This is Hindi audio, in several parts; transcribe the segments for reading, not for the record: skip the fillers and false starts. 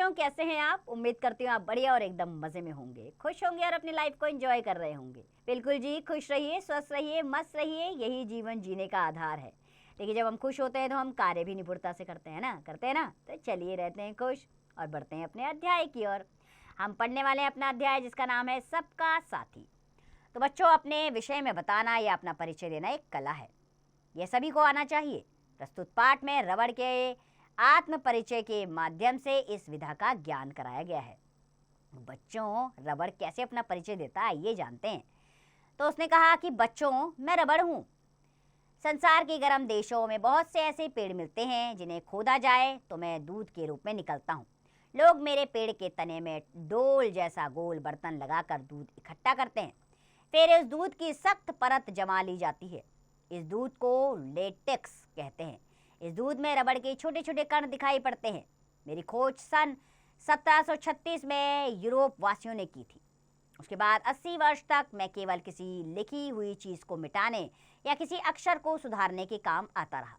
बच्चों, कैसे हैं आप? उम्मीद करती हूँ आप बढ़िया और एकदम मजे में होंगे, खुश होंगे और अपनी लाइफ को एंजॉय कर रहे होंगे। बिल्कुल जी, खुश रहिए, स्वस्थ रहिए, मस्त रहिए, यही जीवन जीने का आधार है। देखिए, जब हम खुश होते हैं तो हम कार्य भी निपुणता से करते हैं ना। तो चलिए, रहते हैं खुश और बढ़ते हैं अपने अध्याय की ओर। हम पढ़ने वाले हैं अपना अध्याय, जिसका नाम है सबका साथी। तो बच्चों, अपने विषय में बताना या अपना परिचय देना एक कला है, यह सभी को आना चाहिए। प्रस्तुत पाठ में रबड़ के आत्म परिचय के माध्यम से इस विधा का ज्ञान कराया गया है। बच्चों, रबड़ कैसे अपना परिचय देता है, आइए जानते हैं। तो उसने कहा कि बच्चों, मैं रबड़ हूँ। संसार के गर्म देशों में बहुत से ऐसे पेड़ मिलते हैं जिन्हें खोदा जाए तो मैं दूध के रूप में निकलता हूँ। लोग मेरे पेड़ के तने में डोल जैसा गोल बर्तन लगाकर दूध इकट्ठा करते हैं। फिर इस दूध की सख्त परत जमा ली जाती है। इस दूध को लेटेक्स कहते हैं। इस दूध में रबड़ के छोटे छोटे कण दिखाई पड़ते हैं। मेरी खोज सन 1736 में यूरोप वासियों ने की थी। उसके बाद 80 वर्ष तक मैं केवल किसी लिखी हुई चीज को मिटाने या किसी अक्षर को सुधारने के काम आता रहा।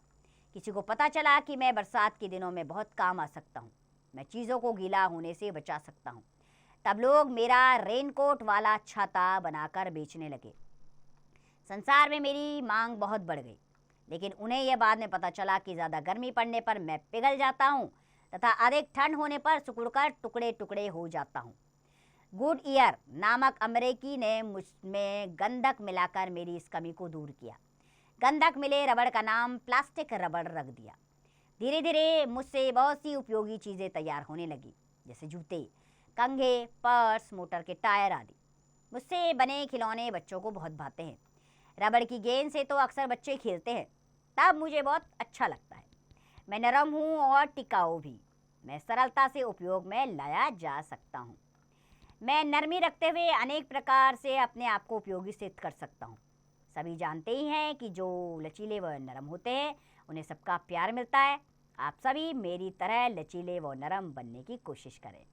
किसी को पता चला कि मैं बरसात के दिनों में बहुत काम आ सकता हूँ। मैं चीजों को गीला होने से बचा सकता हूँ। तब लोग मेरा रेनकोट वाला छाता बनाकर बेचने लगे। संसार में मेरी मांग बहुत बढ़ गई, लेकिन उन्हें यह बाद में पता चला कि ज़्यादा गर्मी पड़ने पर मैं पिघल जाता हूँ तथा अधिक ठंड होने पर सिकुड़कर टुकड़े टुकड़े हो जाता हूँ। गुड ईयर नामक अमेरिकी ने मुझ में गंधक मिलाकर मेरी इस कमी को दूर किया। गंधक मिले रबड़ का नाम प्लास्टिक रबड़ रख दिया। धीरे धीरे मुझसे बहुत सी उपयोगी चीज़ें तैयार होने लगी, जैसे जूते, कंघे, पर्स, मोटर के टायर आदि। मुझसे बने खिलौने बच्चों को बहुत भाते हैं। रबड़ की गेंद से तो अक्सर बच्चे खेलते हैं, तब मुझे बहुत अच्छा लगता है। मैं नरम हूँ और टिकाऊ भी। मैं सरलता से उपयोग में लाया जा सकता हूँ। मैं नरमी रखते हुए अनेक प्रकार से अपने आप को उपयोगी सिद्ध कर सकता हूँ। सभी जानते ही हैं कि जो लचीले व नरम होते हैं उन्हें सबका प्यार मिलता है। आप सभी मेरी तरह लचीले व नरम बनने की कोशिश करें।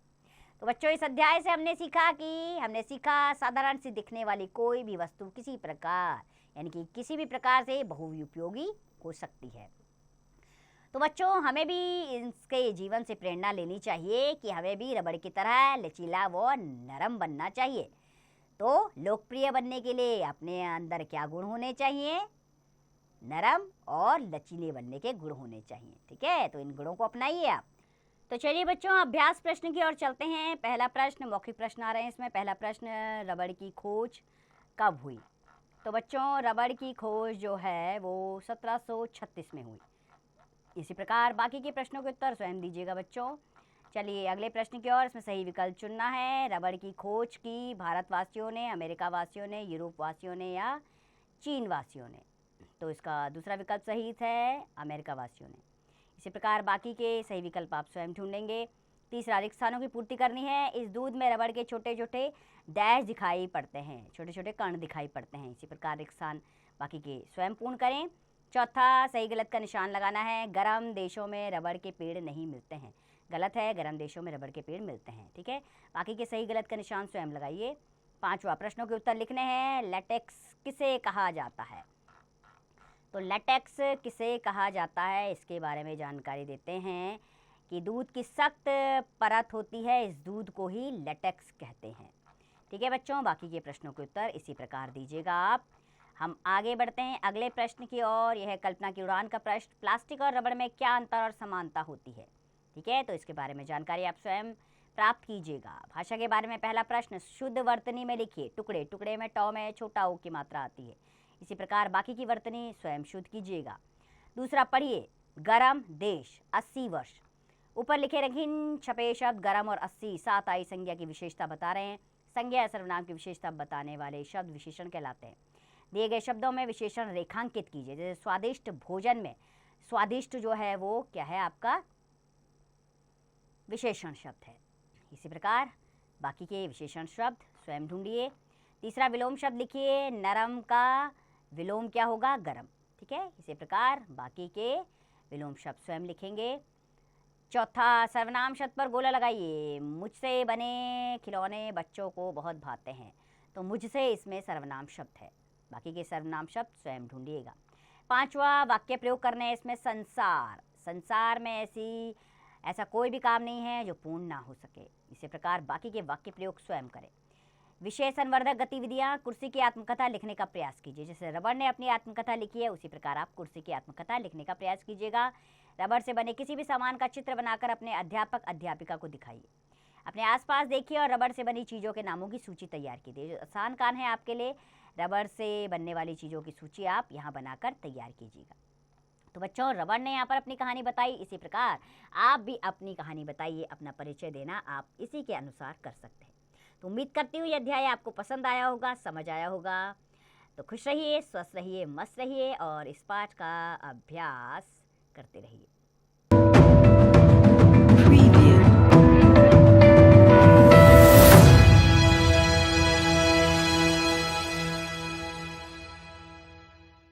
तो बच्चों, इस अध्याय से हमने सीखा साधारण सी दिखने वाली कोई भी वस्तु किसी प्रकार यानी कि किसी भी प्रकार से बहुउपयोगी हो सकती है। तो बच्चों, हमें भी इसके जीवन से प्रेरणा लेनी चाहिए कि हमें भी रबड़ की तरह लचीला व नरम बनना चाहिए। तो लोकप्रिय बनने के लिए अपने अंदर क्या गुण होने चाहिए? नरम और लचीले बनने के गुण होने चाहिए। ठीक है, तो इन गुणों को अपनाइए आप। तो चलिए बच्चों, अभ्यास प्रश्न की ओर चलते हैं। पहला प्रश्न, मौखिक प्रश्न आ रहे हैं इसमें। पहला प्रश्न, रबड़ की खोज कब हुई? तो बच्चों, रबड़ की खोज जो है वो 1736 में हुई। इसी प्रकार बाकी के प्रश्नों के उत्तर स्वयं दीजिएगा बच्चों। चलिए अगले प्रश्न की ओर। इसमें सही विकल्प चुनना है। रबड़ की खोज की भारतवासियों ने, अमेरिका वासियों ने, यूरोप वासियों ने या चीन वासियों ने? तो इसका दूसरा विकल्प सही है, अमेरिका वासियों ने। इसी प्रकार बाकी के सही विकल्प आप स्वयं ढूंढेंगे। तीसरा, रिक्त स्थानों की पूर्ति करनी है। इस दूध में रबड़ के छोटे छोटे डैश दिखाई पड़ते हैं, छोटे छोटे कण दिखाई पड़ते हैं। इसी प्रकार रिक्त स्थान बाकी के स्वयं पूर्ण करें। चौथा, सही गलत का निशान लगाना है। गर्म देशों में रबड़ के पेड़ नहीं मिलते हैं। गलत है, गर्म देशों में रबड़ के पेड़ मिलते हैं। ठीक है, बाकी के सही गलत का निशान स्वयं लगाइए। पांचवा, प्रश्नों के उत्तर लिखने हैं। लेटेक्स किसे कहा जाता है? तो लेटेक्स किसे कहा जाता है, इसके बारे में जानकारी देते हैं कि दूध की सख्त परत होती है, इस दूध को ही लेटेक्स कहते हैं। ठीक है बच्चों, बाकी के प्रश्नों के उत्तर इसी प्रकार दीजिएगा आप। हम आगे बढ़ते हैं अगले प्रश्न की ओर। यह है कल्पना की उड़ान का प्रश्न। प्लास्टिक और रबड़ में क्या अंतर और समानता होती है? ठीक है, तो इसके बारे में जानकारी आप स्वयं प्राप्त कीजिएगा। भाषा के बारे में पहला प्रश्न, शुद्ध वर्तनी में लिखिए। टुकड़े टुकड़े में टॉ में छोटा ओ की मात्रा आती है। इसी प्रकार बाकी की वर्तनी स्वयं शुद्ध कीजिएगा। दूसरा, पढ़िए। गरम देश 80 वर्ष। ऊपर लिखे रंगीन छपे शब्द गरम और 80 सात आई संज्ञा की विशेषता बता रहे हैं। संज्ञा या सर्वनाम की विशेषता बताने वाले शब्द विशेषण कहलाते हैं। दिए गए शब्दों में विशेषण रेखांकित कीजिए। जैसे स्वादिष्ट भोजन में स्वादिष्ट जो है वो क्या है? आपका विशेषण शब्द है। इसी प्रकार बाकी के विशेषण शब्द स्वयं ढूंढिए। तीसरा, विलोम शब्द लिखिए। नरम का विलोम क्या होगा? गरम। ठीक है, इसी प्रकार बाकी के विलोम शब्द स्वयं लिखेंगे। चौथा, सर्वनाम शब्द पर गोला लगाइए। मुझसे बने खिलौने बच्चों को बहुत भाते हैं। तो मुझसे इसमें सर्वनाम शब्द है, बाकी के सर्वनाम शब्द स्वयं ढूंढिएगा। पांचवा, वाक्य प्रयोग करने हैं इसमें। संसार, संसार में ऐसा कोई भी काम नहीं है जो पूर्ण ना हो सके। इसी प्रकार बाकी के वाक्य प्रयोग स्वयं करें। विषय संवर्धक गतिविधियां, कुर्सी की आत्मकथा लिखने का प्रयास कीजिए। जैसे रबड़ ने अपनी आत्मकथा लिखी है, उसी प्रकार आप कुर्सी की आत्मकथा लिखने का प्रयास कीजिएगा। रबड़ से बने किसी भी सामान का चित्र बनाकर अपने अध्यापक अध्यापिका को दिखाइए। अपने आसपास देखिए और रबड़ से बनी चीज़ों के नामों की सूची तैयार कीजिए। जो आसान काम है आपके लिए, रबड़ से बनने वाली चीज़ों की सूची आप यहाँ बनाकर तैयार कीजिएगा। तो बच्चों, रबड़ ने यहाँ पर अपनी कहानी बताई, इसी प्रकार आप भी अपनी कहानी बताइए। अपना परिचय देना आप इसी के अनुसार कर सकते हैं। तो उम्मीद करती हूँ ये अध्याय आपको पसंद आया होगा, समझ आया होगा। तो खुश रहिए, स्वस्थ रहिए, मस्त रहिए और इस पाठ का अभ्यास करते रहिए।